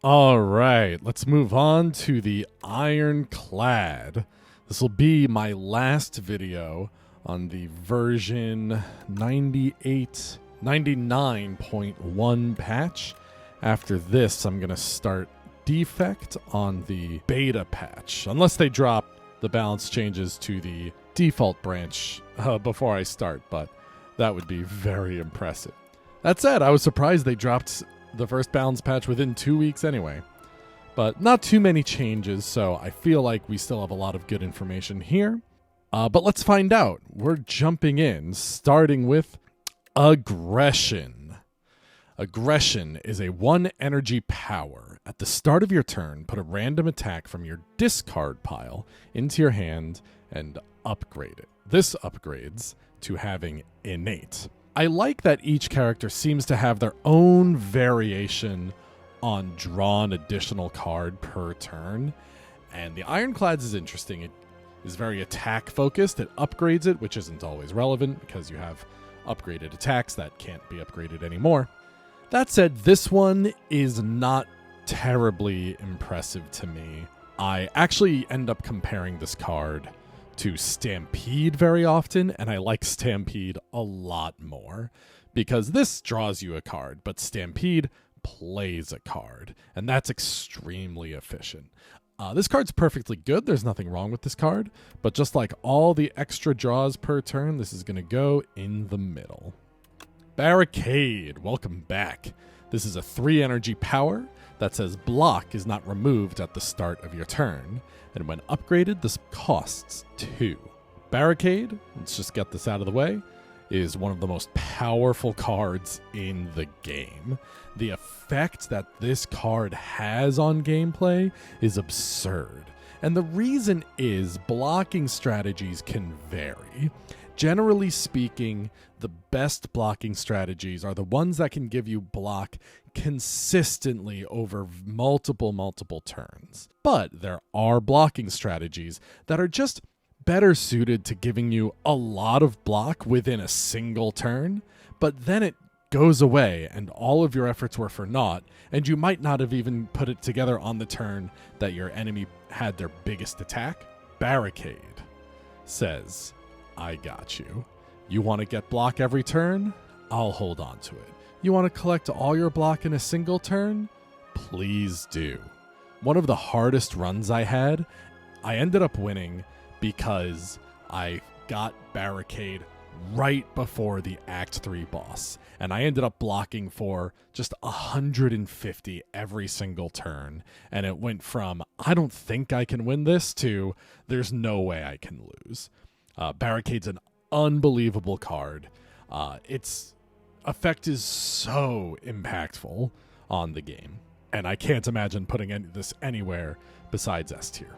All right, let's move on to the Ironclad. This will be my last video on the version 99.1 patch. After this, I'm going to start Defect on the beta patch, unless they drop the balance changes to the default branch before I start, but that would be very impressive. That said, I was surprised they dropped the first balance patch within 2 weeks anyway. But not too many changes, so I feel like we still have a lot of good information here. But let's find out. We're jumping in, starting with Aggression. Aggression is a 1 energy power. At the start of your turn, put a random attack from your discard pile into your hand and upgrade it. This upgrades to having Innate. I like that each character seems to have their own variation on drawn additional card per turn. And the Ironclad's is interesting. It is very attack focused. It upgrades it, which isn't always relevant because you have upgraded attacks that can't be upgraded anymore. That said, this one is not terribly impressive to me. I actually end up comparing this card to Stampede very often, and I like Stampede a lot more because this draws you a card, but Stampede plays a card, and that's extremely efficient. This card's perfectly good. There's nothing wrong with this card, but just like all the extra draws per turn, this is going to go in the middle. Barricade, welcome back. This is a 3 energy power that says block is not removed at the start of your turn, and when upgraded, this costs 2. Barricade, let's just get this out of the way, is one of the most powerful cards in the game. The effect that this card has on gameplay is absurd. And the reason is blocking strategies can vary. Generally speaking, the best blocking strategies are the ones that can give you block consistently over multiple turns. But there are blocking strategies that are just better suited to giving you a lot of block within a single turn, but then it goes away and all of your efforts were for naught, and you might not have even put it together on the turn that your enemy had their biggest attack. Barricade says, I got you. You want to get block every turn? I'll hold on to it. You want to collect all your block in a single turn? Please do. One of the hardest runs I had, I ended up winning because I got Barricade right before the Act 3 boss, and I ended up blocking for just 150 every single turn, and it went from, I don't think I can win this, to there's no way I can lose. Barricade's an unbelievable card. Its effect is so impactful on the game, and I can't imagine putting this anywhere besides S tier.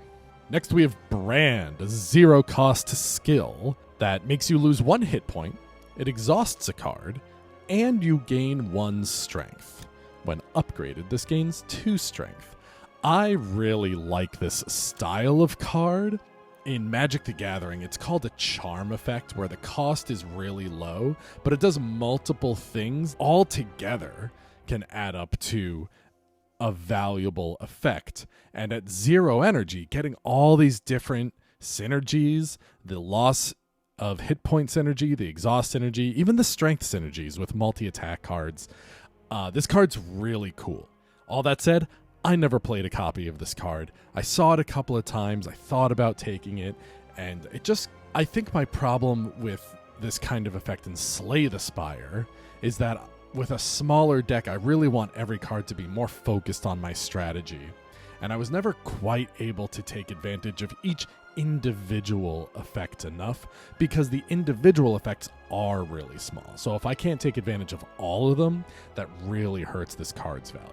Next we have Brand, a 0 cost skill that makes you lose 1 hit point, it exhausts a card, and you gain 1 strength. When upgraded, this gains 2 strength. I really like this style of card. In Magic the Gathering, it's called a charm effect, where the cost is really low, but it does multiple things all together can add up to a valuable effect. And at 0 energy, getting all these different synergies, the loss of hit point synergy, the exhaust synergy, even the strength synergies with multi-attack cards, this card's really cool. All that said, I never played a copy of this card. I saw it a couple of times, I thought about taking it, and I think my problem with this kind of effect in Slay the Spire is that with a smaller deck, I really want every card to be more focused on my strategy. And I was never quite able to take advantage of each individual effect enough because the individual effects are really small. So if I can't take advantage of all of them, that really hurts this card's value.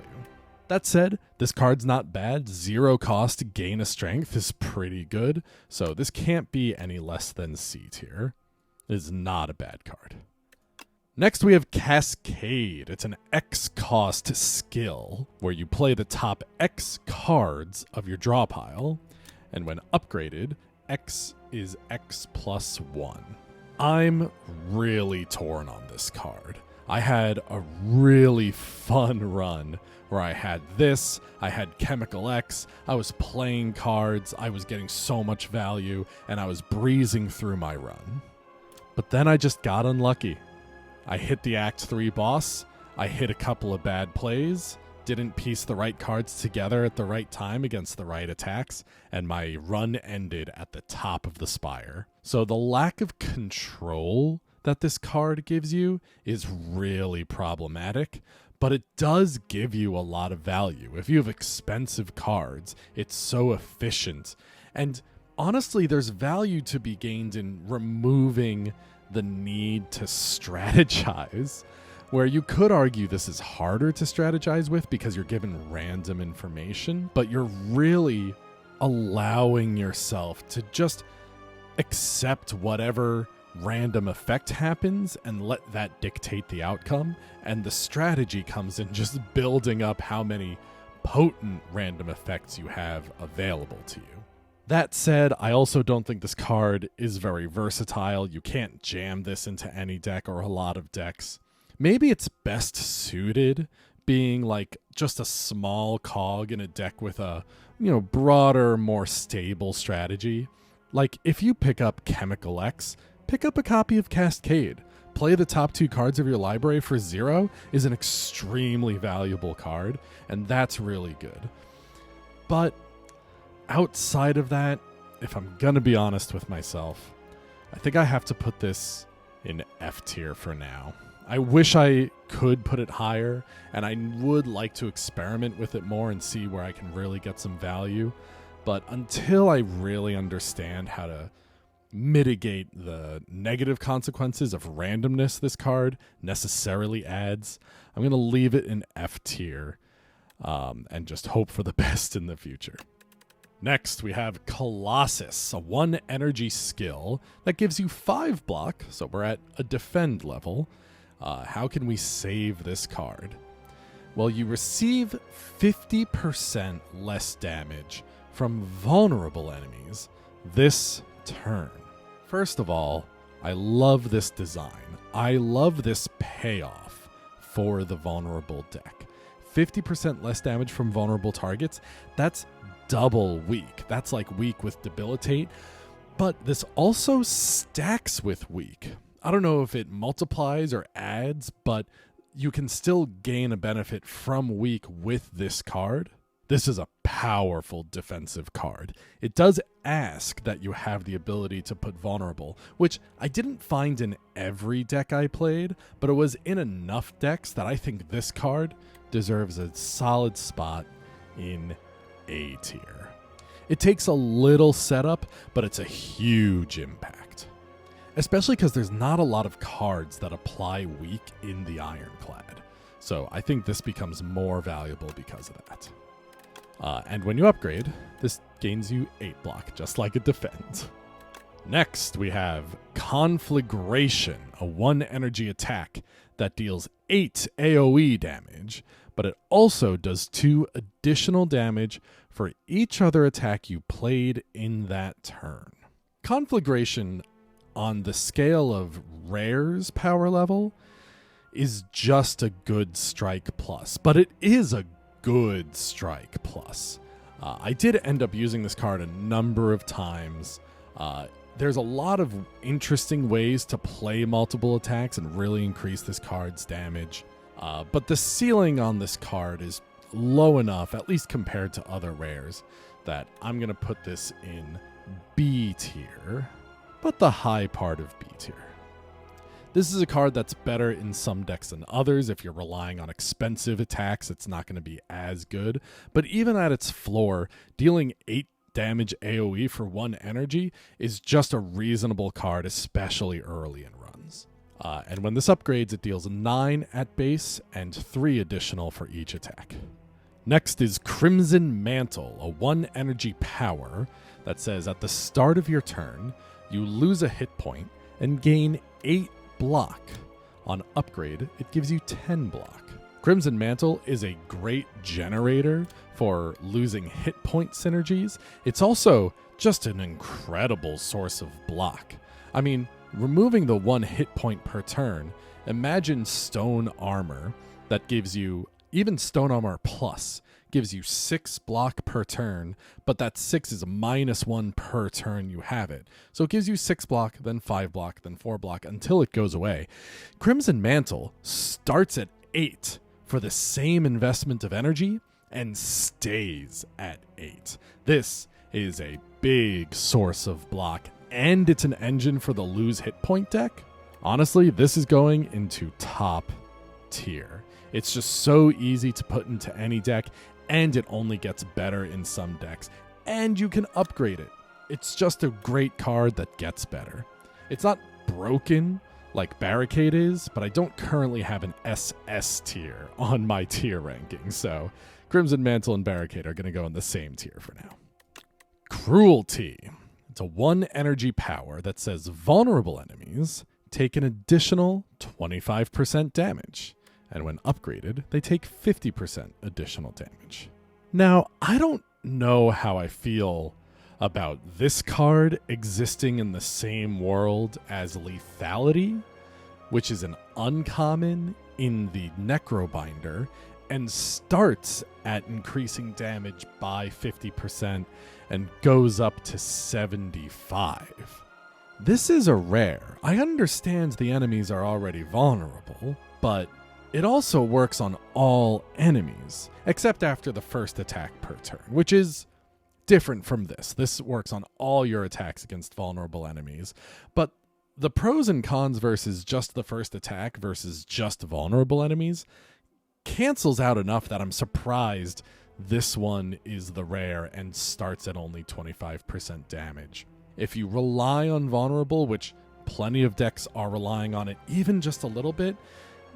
That said, this card's not bad. 0 cost, gain a strength is pretty good. So this can't be any less than C tier. It is not a bad card. Next we have Cascade. It's an X cost skill where you play the top X cards of your draw pile, and when upgraded, X is X plus 1. I'm really torn on this card. I had a really fun run where I had this, I had Chemical X, I was playing cards, I was getting so much value, and I was breezing through my run. But then I just got unlucky. I hit the Act 3 boss, I hit a couple of bad plays, didn't piece the right cards together at the right time against the right attacks, and my run ended at the top of the Spire. So the lack of control that this card gives you is really problematic, but it does give you a lot of value. If you have expensive cards, it's so efficient. And honestly, there's value to be gained in removing the need to strategize, where you could argue this is harder to strategize with because you're given random information, but you're really allowing yourself to just accept whatever random effect happens and let that dictate the outcome, and the strategy comes in just building up how many potent random effects you have available to you. That said, I also don't think this card is very versatile. You can't jam this into any deck or a lot of decks. Maybe it's best suited being like just a small cog in a deck with a, broader, more stable strategy. Like if you pick up Chemical X, pick up a copy of Cascade. Play the top 2 cards of your library for 0 is an extremely valuable card, and that's really good. But outside of that, if I'm gonna be honest with myself, I think I have to put this in F tier for now. I wish I could put it higher, and I would like to experiment with it more and see where I can really get some value. But until I really understand how to mitigate the negative consequences of randomness this card necessarily adds, I'm going to leave it in F tier and just hope for the best in the future. Next, we have Colossus, a 1 energy skill that gives you 5 block, so we're at a defend level. How can we save this card? Well, you receive 50% less damage from vulnerable enemies this turn. First of all, I love this design. I love this payoff for the vulnerable deck. 50% less damage from vulnerable targets, that's double weak. That's like weak with debilitate, but this also stacks with weak. I don't know if it multiplies or adds, but you can still gain a benefit from weak with this card. This is a powerful defensive card. It does ask that you have the ability to put vulnerable, which I didn't find in every deck I played, but it was in enough decks that I think this card deserves a solid spot in A tier. It takes a little setup, but it's a huge impact. Especially because there's not a lot of cards that apply weak in the Ironclad. So I think this becomes more valuable because of that. And when you upgrade, this gains you 8 block, just like it defends. Next, we have Conflagration, a 1 energy attack that deals 8 AoE damage, but it also does 2 additional damage for each other attack you played in that turn. Conflagration, on the scale of Rare's power level, is just a good strike plus, but it is a good strike plus. I did end up using this card a number of times. There's a lot of interesting ways to play multiple attacks and really increase this card's damage, but the ceiling on this card is low enough, at least compared to other rares, that I'm going to put this in B tier, but the high part of B tier. This is a card that's better in some decks than others. If you're relying on expensive attacks, it's not going to be as good. But even at its floor, dealing 8 damage AoE for 1 energy is just a reasonable card, especially early in runs. And when this upgrades, it deals 9 at base and 3 additional for each attack. Next is Crimson Mantle, a 1 energy power that says at the start of your turn, you lose a hit point and gain 8 block. On upgrade, it gives you 10 block. Crimson Mantle is a great generator for losing hit point synergies. It's also just an incredible source of block. I mean, removing the 1 hit point per turn, imagine stone armor that gives you, Even Stone Armor Plus gives you 6 block per turn, but that 6 is -1 per turn you have it. So it gives you 6 block, then 5 block, then 4 block until it goes away. Crimson Mantle starts at 8 for the same investment of energy and stays at 8. This is a big source of block, and it's an engine for the lose hit point deck. Honestly, this is going into top tier. It's just so easy to put into any deck, and it only gets better in some decks, and you can upgrade it. It's just a great card that gets better. It's not broken like Barricade is, but I don't currently have an SS tier on my tier ranking, so Crimson Mantle and Barricade are going to go in the same tier for now. Cruelty. It's a 1 energy power that says vulnerable enemies take an additional 25% damage. And when upgraded, they take 50% additional damage. Now, I don't know how I feel about this card existing in the same world as Lethality, which is an uncommon in the Necrobinder and starts at increasing damage by 50% and goes up to 75. This is a rare. I understand the enemies are already vulnerable, but it also works on all enemies, except after the first attack per turn, which is different from this. This works on all your attacks against vulnerable enemies, but the pros and cons versus just the first attack versus just vulnerable enemies cancels out enough that I'm surprised this one is the rare and starts at only 25% damage. If you rely on vulnerable, which plenty of decks are relying on it even just a little bit,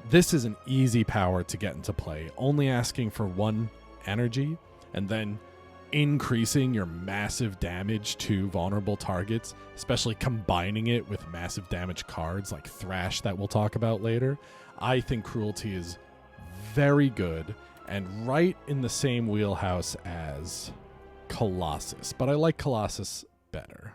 this is an easy power to get into play, only asking for 1 energy and then increasing your massive damage to vulnerable targets, especially combining it with massive damage cards like Thrash that we'll talk about later. I think Cruelty is very good and right in the same wheelhouse as Colossus, but I like Colossus better.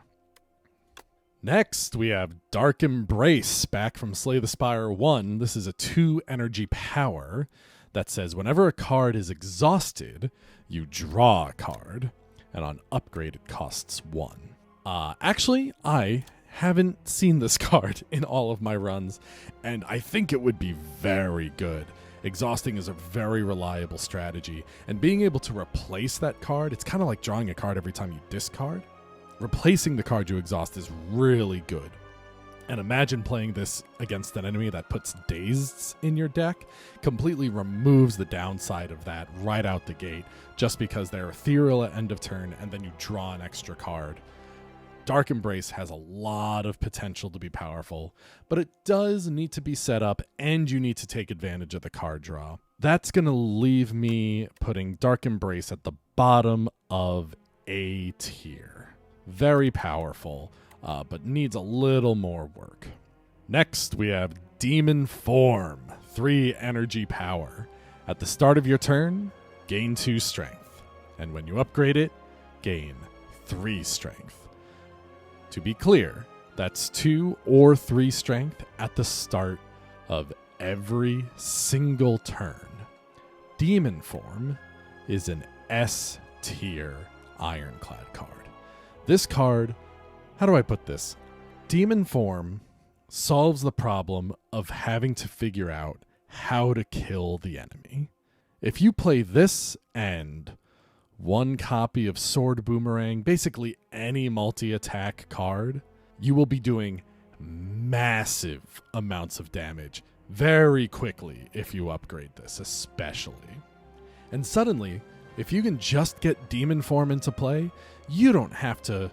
Next, we have Dark Embrace, back from Slay the Spire 1. This is a 2 energy power that says whenever a card is exhausted, you draw a card, and on upgrade it costs 1. Actually, I haven't seen this card in all of my runs, and I think it would be very good. Exhausting is a very reliable strategy, and being able to replace that card, it's kind of like drawing a card every time you discard. Replacing the card you exhaust is really good. And imagine playing this against an enemy that puts Dazed in your deck, completely removes the downside of that right out the gate, just because they're ethereal at end of turn and then you draw an extra card. Dark Embrace has a lot of potential to be powerful, but it does need to be set up and you need to take advantage of the card draw. That's going to leave me putting Dark Embrace at the bottom of A tier. Very powerful, but needs a little more work. Next, we have Demon Form, 3 energy power. At the start of your turn, gain 2 strength, and when you upgrade it, gain 3 strength. To be clear, that's 2 or 3 strength at the start of every single turn. Demon Form is an S tier Ironclad card. This card, how do I put this? Demon Form solves the problem of having to figure out how to kill the enemy. If you play this and 1 copy of Sword Boomerang, basically any multi-attack card, you will be doing massive amounts of damage very quickly if you upgrade this, especially. And suddenly, if you can just get Demon Form into play, you don't have to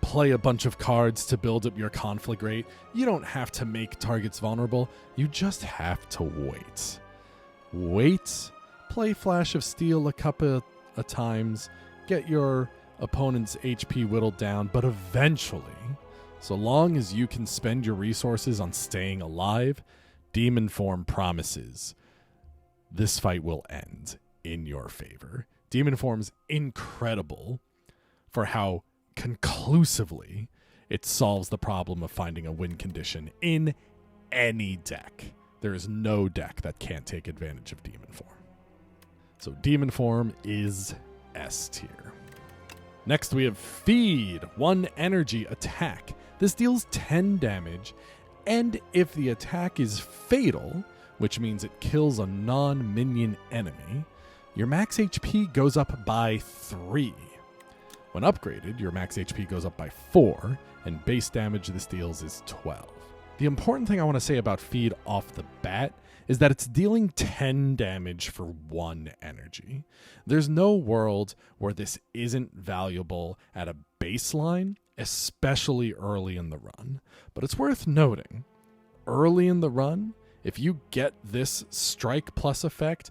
play a bunch of cards to build up your Conflagration. You don't have to make targets vulnerable. You just have to wait. Wait, play Flash of Steel a couple of times, get your opponent's HP whittled down, but eventually, so long as you can spend your resources on staying alive, Demon Form promises this fight will end in your favor. Demon Form's incredible for how conclusively it solves the problem of finding a win condition in any deck. There is no deck that can't take advantage of Demon Form. So demon form is S tier. Next we have Feed, 1 energy attack. This deals 10 damage, and if the attack is fatal, which means it kills a non-minion enemy, your max HP goes up by 3. When upgraded, your max HP goes up by 4, and base damage this deals is 12. The important thing I want to say about Feed off the bat is that it's dealing 10 damage for 1 energy. There's no world where this isn't valuable at a baseline, especially early in the run. But it's worth noting, early in the run, if you get this strike plus effect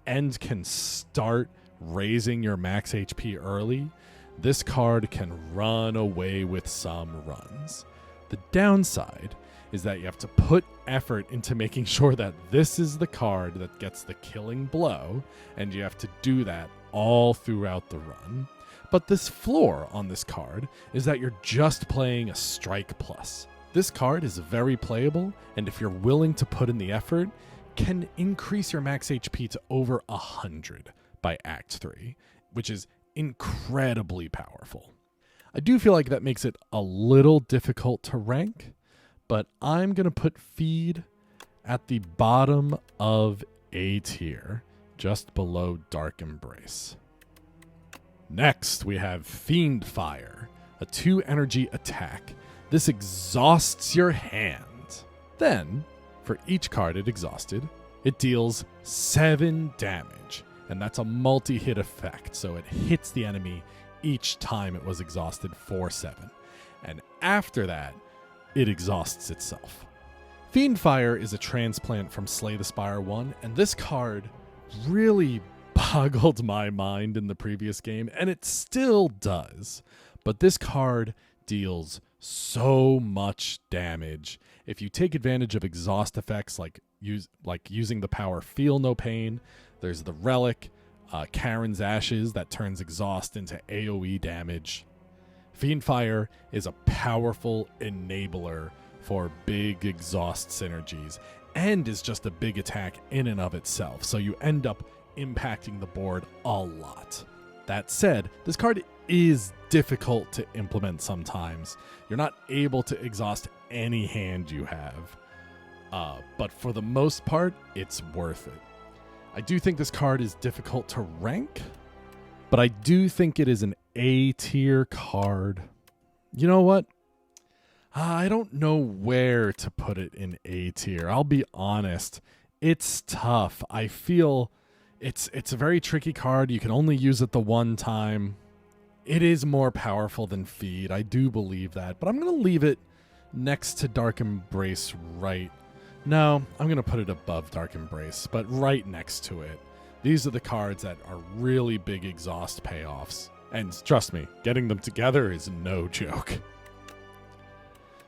and can start raising your max HP early, this card can run away with some runs. The downside is that you have to put effort into making sure that this is the card that gets the killing blow, and you have to do that all throughout the run. But this floor on this card is that you're just playing a strike plus. This card is very playable, and if you're willing to put in the effort, can increase your max HP to over 100 by Act 3, which is incredibly powerful. I do feel like that makes it a little difficult to rank, but I'm going to put Feed at the bottom of A tier, just below Dark Embrace. Next, we have Fiend Fire, a 2 energy attack. This exhausts your hand. Then, for each card it exhausted, it deals 7 damage, and that's a multi-hit effect, so it hits the enemy each time it was exhausted for 7. And after that, it exhausts itself. Fiend Fire is a transplant from Slay the Spire 1, and this card really boggled my mind in the previous game, and it still does. But this card deals so much damage. If you take advantage of exhaust effects like using the power Feel No Pain, there's the relic, Karen's Ashes, that turns exhaust into AoE damage. Fiend Fire is a powerful enabler for big exhaust synergies and is just a big attack in and of itself, so you end up impacting the board a lot. That said, this card is difficult to implement sometimes. You're not able to exhaust any hand you have, but for the most part, it's worth it. I do think this card is difficult to rank, but I do think it is an A tier card. You know what? I don't know where to put it in A tier. I'll be honest. It's tough. I feel it's a very tricky card. You can only use it the one time. It is more powerful than Feed. I do believe that, but I'm going to leave it next to Dark Embrace No, I'm going to put it above Dark Embrace, but right next to it. These are the cards that are really big exhaust payoffs. And trust me, getting them together is no joke.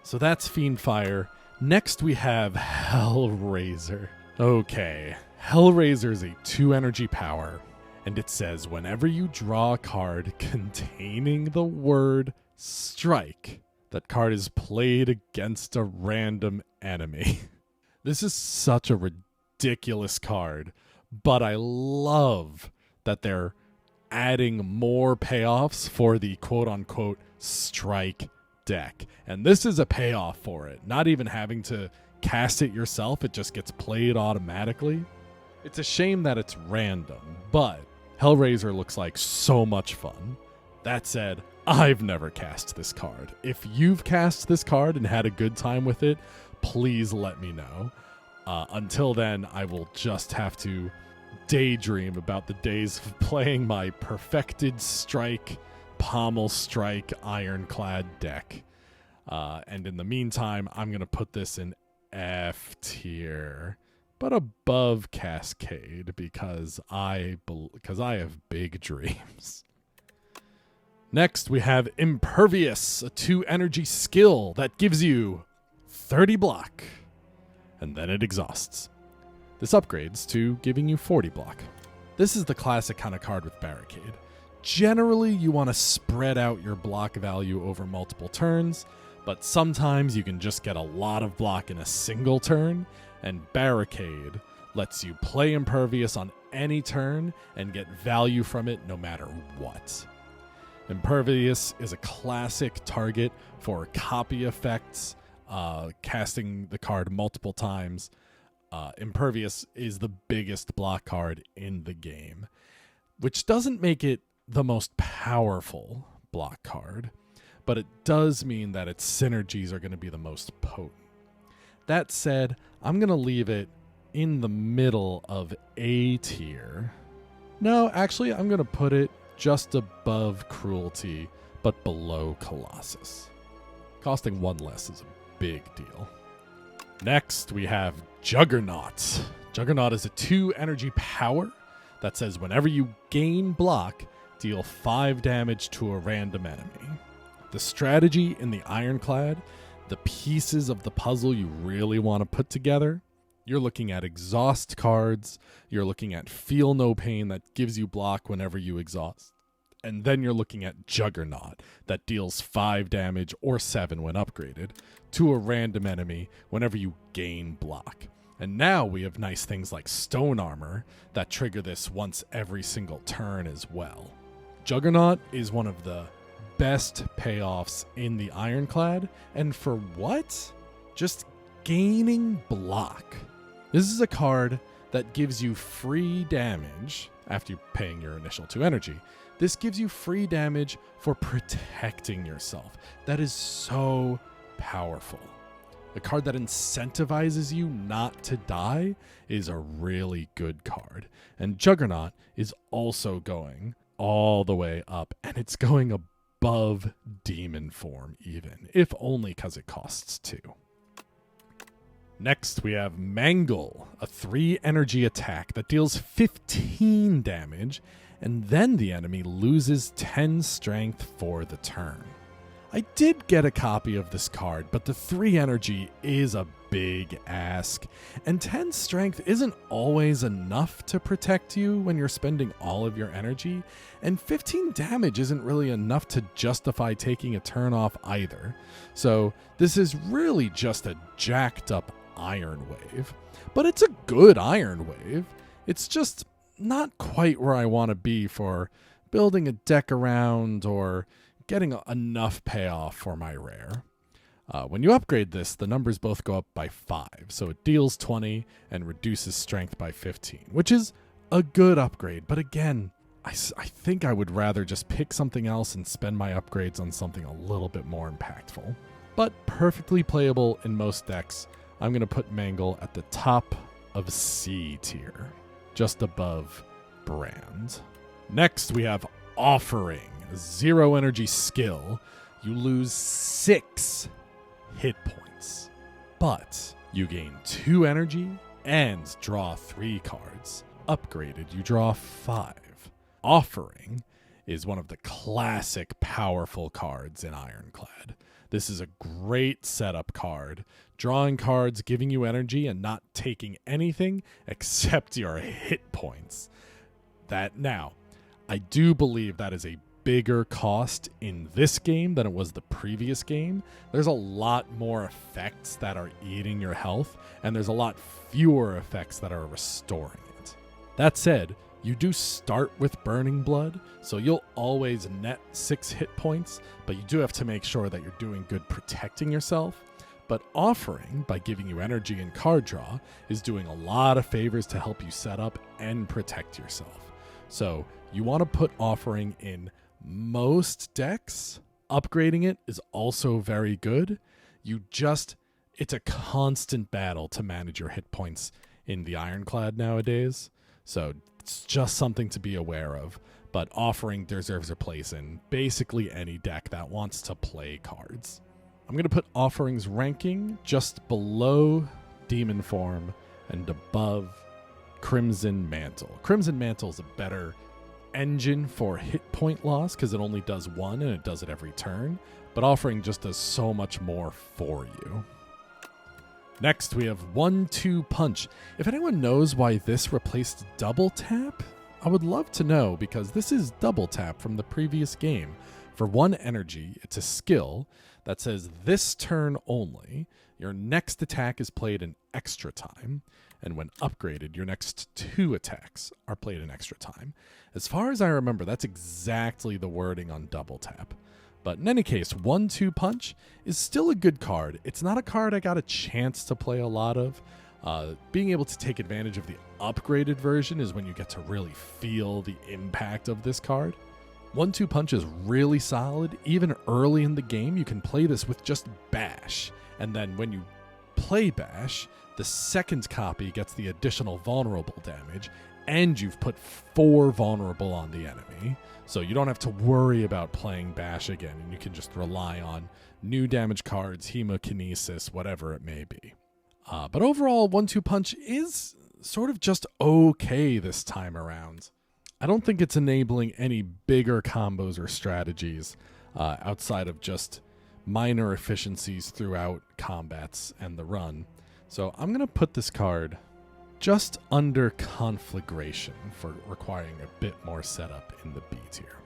So that's Fiend Fire. Next we have Hellraiser. Okay, Hellraiser is a 2 energy power, and it says whenever you draw a card containing the word strike, that card is played against a random enemy. This is such a ridiculous card, but I love that they're adding more payoffs for the quote-unquote strike deck. And this is a payoff for it. Not even having to cast it yourself, it just gets played automatically. It's a shame that it's random, but Hellraiser looks like so much fun. That said, I've never cast this card. If you've cast this card and had a good time with it, please let me know. Until then, I will just have to daydream about the days of playing my perfected strike, pommel strike, ironclad deck. And in the meantime, I'm going to put this in F tier, but above Cascade because I have big dreams. Next, we have Impervious, a 2 energy skill that gives you 30 block, and then it exhausts. This upgrades to giving you 40 block. This is the classic kind of card with Barricade. Generally, you want to spread out your block value over multiple turns, but sometimes you can just get a lot of block in a single turn, and Barricade lets you play Impervious on any turn and get value from it no matter what. Impervious is a classic target for copy effects, casting the card multiple times. Impervious is the biggest block card in the game, which doesn't make it the most powerful block card, but it does mean that its synergies are going to be the most potent. That said, I'm going to leave it in the middle of A tier. No, actually, I'm going to put it just above Cruelty, but below Colossus. Costing one less is a big deal. Next, we have Juggernaut. Juggernaut is a 2 energy power that says whenever you gain block, deal 5 damage to a random enemy. The strategy in the Ironclad, the pieces of the puzzle you really want to put together, you're looking at exhaust cards, you're looking at Feel No Pain that gives you block whenever you exhaust, and then you're looking at Juggernaut that deals 5 damage or 7 when upgraded to a random enemy whenever you gain block. And now we have nice things like Stone Armor that trigger this once every single turn as well. Juggernaut is one of the best payoffs in the Ironclad, and for what? Just gaining block. This is a card that gives you free damage after paying your initial 2 energy. This gives you free damage for protecting yourself. That is so powerful. A card that incentivizes you not to die is a really good card. And Juggernaut is also going all the way up, and it's going above Demon Form even, if only because it costs 2. Next, we have Mangle, a 3 energy attack that deals 15 damage, and then the enemy loses 10 strength for the turn. I did get a copy of this card, but the 3 energy is a big ask, and 10 strength isn't always enough to protect you when you're spending all of your energy, and 15 damage isn't really enough to justify taking a turn off either. So this is really just a jacked up Iron Wave, but it's a good Iron Wave. It's just not quite where I want to be for building a deck around or getting enough payoff for my rare. When you upgrade this, the numbers both go up by 5, so it deals 20 and reduces strength by 15, which is a good upgrade. But again, I think I would rather just pick something else and spend my upgrades on something a little bit more impactful. But perfectly playable in most decks. I'm going to put Mangle at the top of C tier, just above Brand. Next, we have Offering. 0 energy skill. You lose 6 hit points, but you gain 2 energy and draw 3 cards. Upgraded, you draw 5. Offering is one of the classic powerful cards in Ironclad. This is a great setup card. Drawing cards, giving you energy, and not taking anything except your hit points. That now, I do believe that is a bigger cost in this game than it was the previous game. There's a lot more effects that are eating your health, and there's a lot fewer effects that are restoring it. That said, you do start with Burning Blood, so you'll always net 6 hit points, but you do have to make sure that you're doing good protecting yourself. But Offering, by giving you energy and card draw, is doing a lot of favors to help you set up and protect yourself. So you want to put Offering in most decks. Upgrading it is also very good. It's a constant battle to manage your hit points in the Ironclad nowadays. So it's just something to be aware of. But Offering deserves a place in basically any deck that wants to play cards. I'm going to put Offering's ranking just below Demon Form and above Crimson Mantle. Crimson Mantle is a better engine for hit point loss because it only does 1 and it does it every turn, but Offering just does so much more for you. Next, we have 1-2 Punch. If anyone knows why this replaced Double Tap, I would love to know, because this is Double Tap from the previous game. For 1 energy, it's a skill that says this turn only, your next attack is played in extra time, and when upgraded, your next 2 attacks are played in extra time. As far as I remember, that's exactly the wording on double tap. But in any case, 1-2 Punch is still a good card. It's not a card I got a chance to play a lot of. Being able to take advantage of the upgraded version is when you get to really feel the impact of this card. 1-2 Punch is really solid. Even early in the game, you can play this with just Bash. And then when you play Bash, the second copy gets the additional vulnerable damage, and you've put 4 vulnerable on the enemy. So you don't have to worry about playing Bash again, and you can just rely on new damage cards, Hemokinesis, whatever it may be. But overall, 1-2 Punch is sort of just okay this time around. I don't think it's enabling any bigger combos or strategies outside of just minor efficiencies throughout combats and the run. So I'm going to put this card just under Conflagration for requiring a bit more setup in the B tier.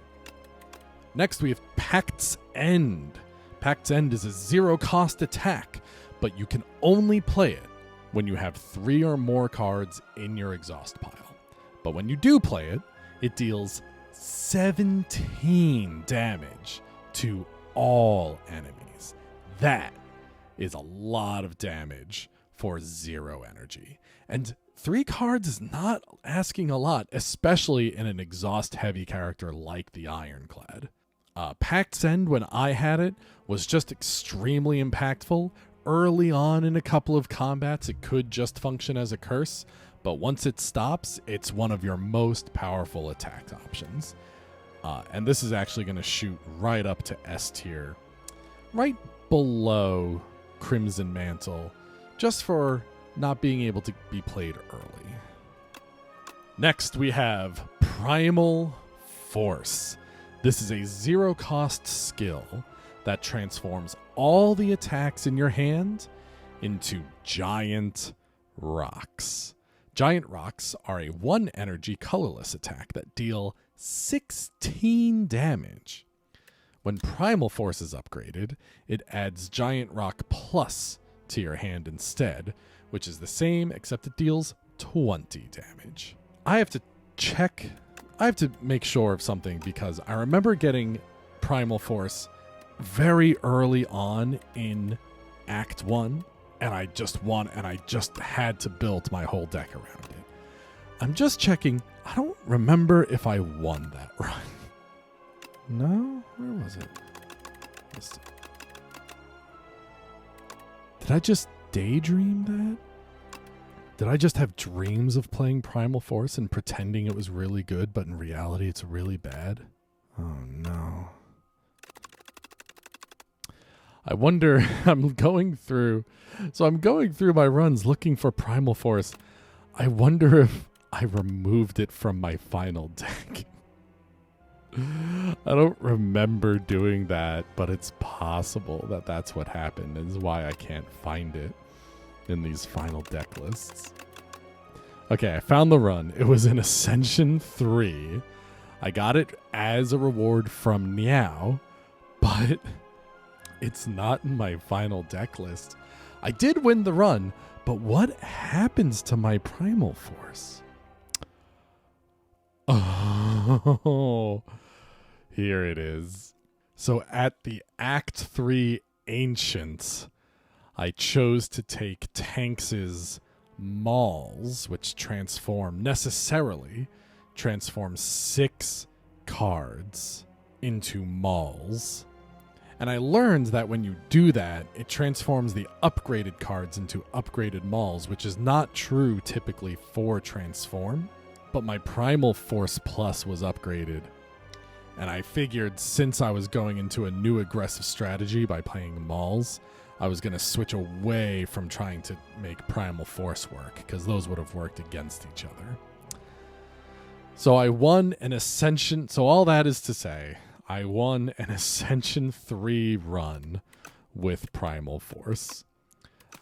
Next, we have Pact's End. Pact's End is a 0-cost attack, but you can only play it when you have 3 or more cards in your exhaust pile. But when you do play it, it deals 17 damage to all enemies. That is a lot of damage for 0 energy. And 3 cards is not asking a lot, especially in an exhaust-heavy character like the Ironclad. Pact's End, when I had it, was just extremely impactful. Early on in a couple of combats, it could just function as a curse, but once it stops, it's one of your most powerful attack options. And this is actually going to shoot right up to S tier, right below Crimson Mantle, just for not being able to be played early. Next, we have Primal Force. This is a 0-cost skill that transforms all the attacks in your hand into giant rocks. Giant rocks are a 1-energy colorless attack that deal 16 damage. When Primal Force is upgraded, it adds Giant Rock Plus to your hand instead, which is the same except it deals 20 damage. I have to make sure of something because I remember getting Primal Force very early on in Act 1, and I just had to build my whole deck around it. I'm just checking. I don't remember if I won that run. No? Where was it? Let's see. Did I just daydream that? Did I just have dreams of playing Primal Force and pretending it was really good, but in reality it's really bad? Oh no. I wonder, I'm going through my runs looking for Primal Force. I wonder if I removed it from my final deck. I don't remember doing that, but it's possible that that's what happened. This is why I can't find it in these final deck lists. Okay, I found the run. It was in Ascension 3. I got it as a reward from Niao, but it's not in my final deck list. I did win the run, but what happens to my Primal Force? Oh, here it is. So at the Act 3 Ancients, I chose to take Tanks' Mauls, which necessarily transform 6 cards into Mauls. And I learned that when you do that, it transforms the upgraded cards into upgraded Mauls, which is not true typically for Transform. But my Primal Force Plus was upgraded. And I figured since I was going into a new aggressive strategy by playing Mauls, I was going to switch away from trying to make Primal Force work, because those would have worked against each other. So I won an Ascension. So all that is to say, I won an Ascension 3 run with Primal Force.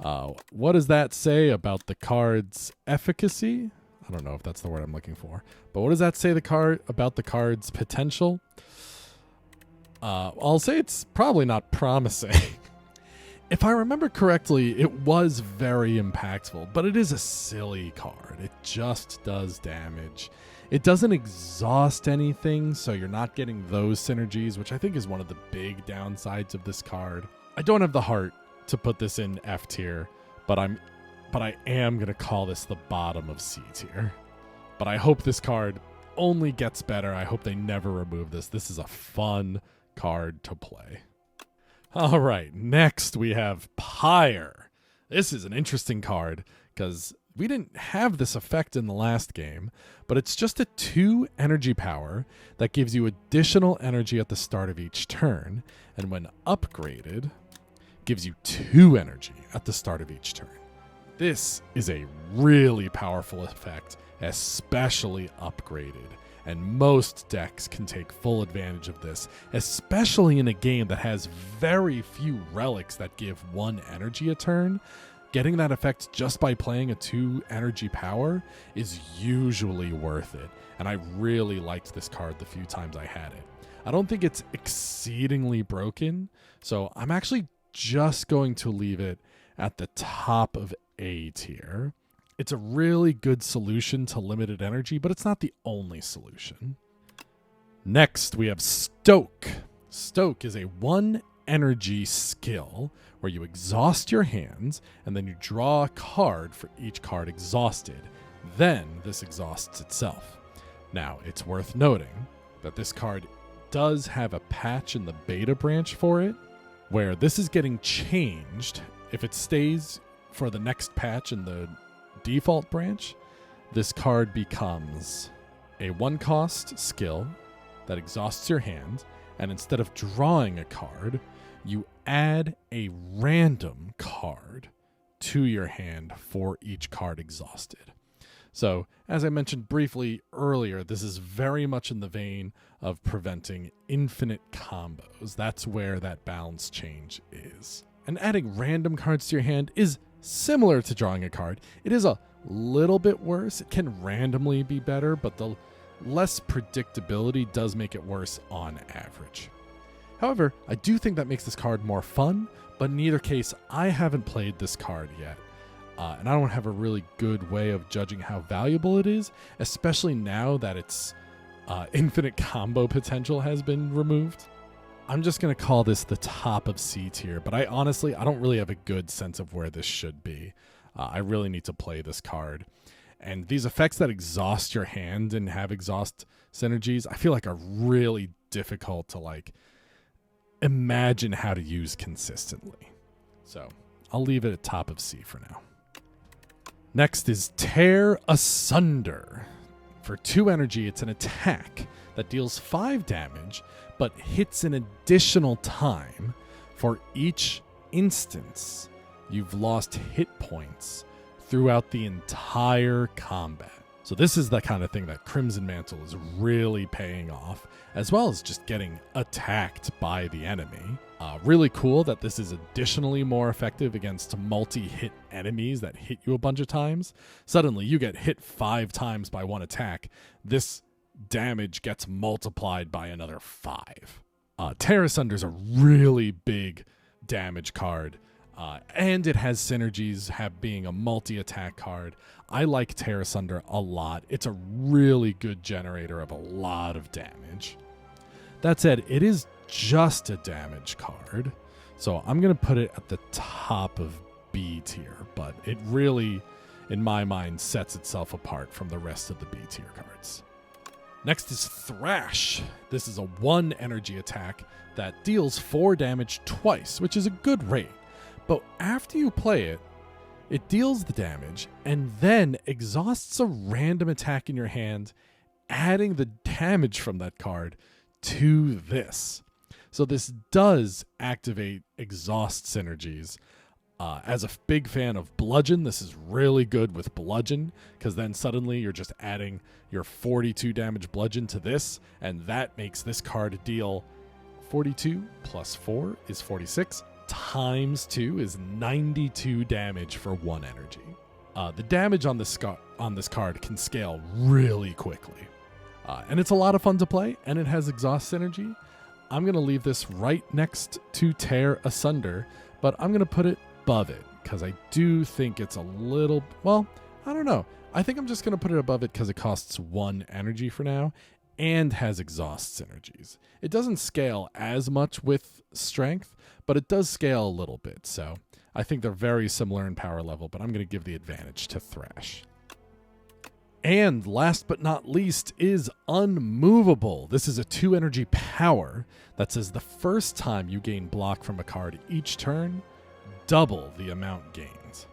What does that say about the card's efficacy? I don't know if that's the word I'm looking for. But what does that say about the card's potential? I'll say it's probably not promising. If I remember correctly, it was very impactful, but it is a silly card. It just does damage. It doesn't exhaust anything, so you're not getting those synergies, which I think is one of the big downsides of this card. I don't have the heart to put this in F tier, but I am going to call this the bottom of C tier. But I hope this card only gets better. I hope they never remove this. This is a fun card to play. All right, next we have Pyre. This is an interesting card because we didn't have this effect in the last game, but it's just a 2 energy power that gives you additional energy at the start of each turn, and when upgraded, gives you 2 energy at the start of each turn. This is a really powerful effect, especially upgraded, and most decks can take full advantage of this, especially in a game that has very few relics that give 1 energy a turn. Getting that effect just by playing a 2 energy power is usually worth it, and I really liked this card the few times I had it. I don't think it's exceedingly broken, so I'm actually just going to leave it at the top of A tier. It's a really good solution to limited energy, but it's not the only solution. Next, we have Stoke. Stoke is a 1 energy skill where you exhaust your hands and then you draw a card for each card exhausted. Then this exhausts itself. Now, it's worth noting that this card does have a patch in the beta branch for it, where this is getting changed. If it stays for the next patch in the default branch, this card becomes a 1-cost skill that exhausts your hand, and instead of drawing a card, you add a random card to your hand for each card exhausted. So, as I mentioned briefly earlier, this is very much in the vein of preventing infinite combos. That's where that balance change is. And adding random cards to your hand is similar to drawing a card. It is a little bit worse. It can randomly be better, but the less predictability does make it worse on average. However, I do think that makes this card more fun, but in either case, I haven't played this card yet. And I don't have a really good way of judging how valuable it is, especially now that its infinite combo potential has been removed. I'm just going to call this the top of C tier, but I don't really have a good sense of where this should be. I really need to play this card. And these effects that exhaust your hand and have exhaust synergies, I feel like are really difficult to imagine how to use consistently. So I'll leave it at top of C for now. Next is Tear Asunder. For 2 energy, it's an attack that deals 5 damage, but hits an additional time for each instance you've lost hit points throughout the entire combat. So this is the kind of thing that Crimson Mantle is really paying off, as well as just getting attacked by the enemy. Really cool that this is additionally more effective against multi-hit enemies that hit you a bunch of times. Suddenly you get hit 5 times by 1 attack. This damage gets multiplied by another 5. Tear Asunder is a really big damage card. And it has synergies, being a multi-attack card. I like Tear Asunder a lot. It's a really good generator of a lot of damage. That said, it is just a damage card, so I'm going to put it at the top of B tier, but it really, in my mind, sets itself apart from the rest of the B tier cards. Next is Thrash. This is a 1 energy attack that deals 4 damage twice, which is a good rate. But after you play it, it deals the damage and then exhausts a random attack in your hand, adding the damage from that card to this. So this does activate exhaust synergies. As a big fan of Bludgeon, this is really good with Bludgeon, because then suddenly you're just adding your 42 damage Bludgeon to this, and that makes this card deal 42 plus 4 is 46. Times 2 is 92 damage for 1 energy. The damage on this card can scale really quickly. And it's a lot of fun to play, and it has exhaust synergy. I'm going to leave this right next to Tear Asunder, but I'm going to put it above it because I do think it's a little, well, I don't know. I think I'm just going to put it above it because it costs 1 energy for now and has exhaust synergies. It doesn't scale as much with strength, but it does scale a little bit. So I think they're very similar in power level, but I'm going to give the advantage to Thrash. And last but not least is Unmovable. This is a 2 energy power that says the first time you gain block from a card each turn, double the amount gained.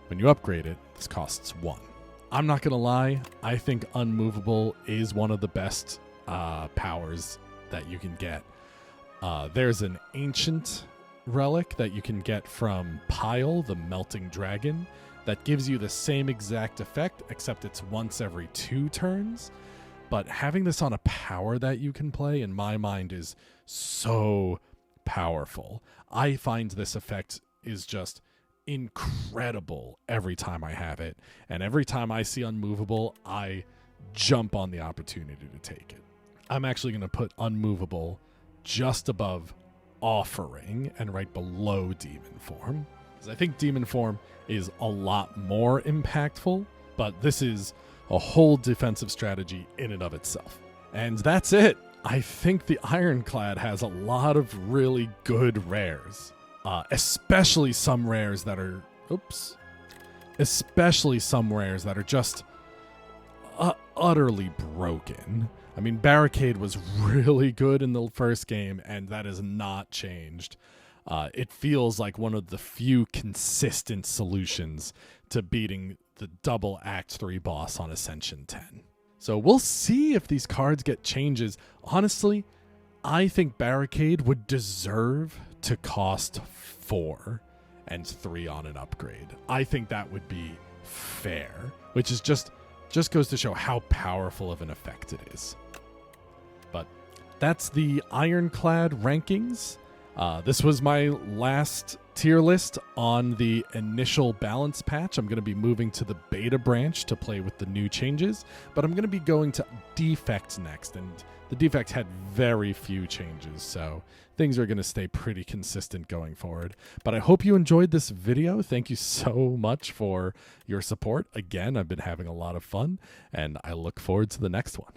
When you upgrade it, this costs 1. I'm not going to lie, I think Unmovable is one of the best powers that you can get. There's an ancient relic that you can get from Pyre, the melting dragon, that gives you the same exact effect, except it's once every 2 turns. But having this on a power that you can play, in my mind, is so powerful. I find this effect is just incredible every time I have it. And every time I see Unmovable, I jump on the opportunity to take it. I'm actually going to put Unmovable just above Offering and right below Demon Form, because I think Demon Form is a lot more impactful, but this is a whole defensive strategy in and of itself. And that's it. I think the Ironclad has a lot of really good rares, especially some rares that are, just utterly broken. I mean, Barricade was really good in the first game, and that has not changed. It feels like one of the few consistent solutions to beating the double Act 3 boss on Ascension 10. So we'll see if these cards get changes. Honestly, I think Barricade would deserve to cost 4 and 3 on an upgrade. I think that would be fair, which is just goes to show how powerful of an effect it is. But that's the Ironclad rankings. This was my last tier list on the initial balance patch. I'm going to be moving to the beta branch to play with the new changes, but I'm going to be going to defect next, and the defect had very few changes, so things are going to stay pretty consistent going forward. But I hope you enjoyed this video. Thank you so much for your support. Again, I've been having a lot of fun, and I look forward to the next one.